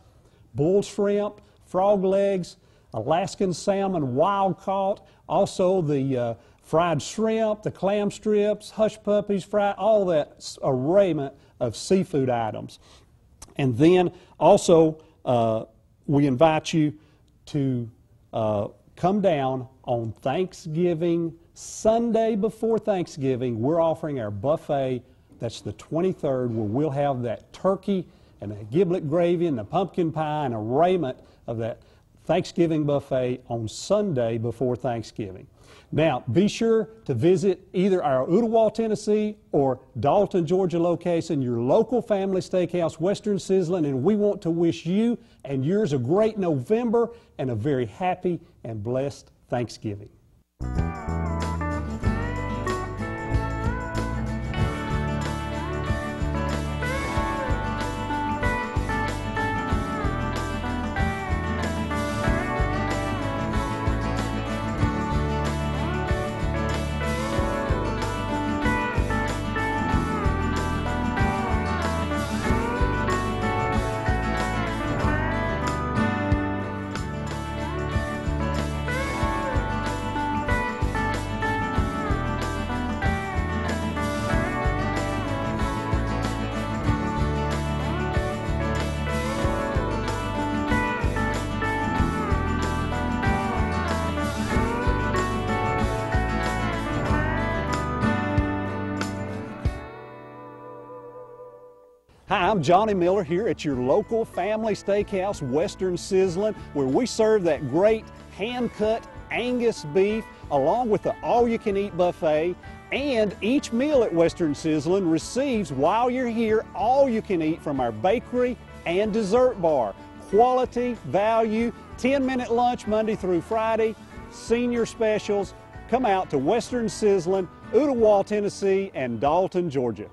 Bull shrimp, frog legs, Alaskan salmon, wild caught, also the fried shrimp, the clam strips, hush puppies, fried, all that arrayment of seafood items. And then also we invite you to come down on Thanksgiving, Sunday before Thanksgiving. We're offering our buffet. That's the 23rd, where we'll have that turkey and that giblet gravy and the pumpkin pie and arrayment of that Thanksgiving buffet on Sunday before Thanksgiving. Now, be sure to visit either our Ooltewah, Tennessee or Dalton, Georgia location, your local family steakhouse, Western Sizzlin', and we want to wish you and yours a great November and a very happy and blessed Thanksgiving. Hi, I'm Johnny Miller here at your local family steakhouse, Western Sizzlin', where we serve that great hand-cut Angus beef along with the all-you-can-eat buffet. And each meal at Western Sizzlin' receives, while you're here, all you can eat from our bakery and dessert bar. Quality, value, 10-minute lunch Monday through Friday, senior specials. Come out to Western Sizzlin', Ooltewah, Tennessee, and Dalton, Georgia.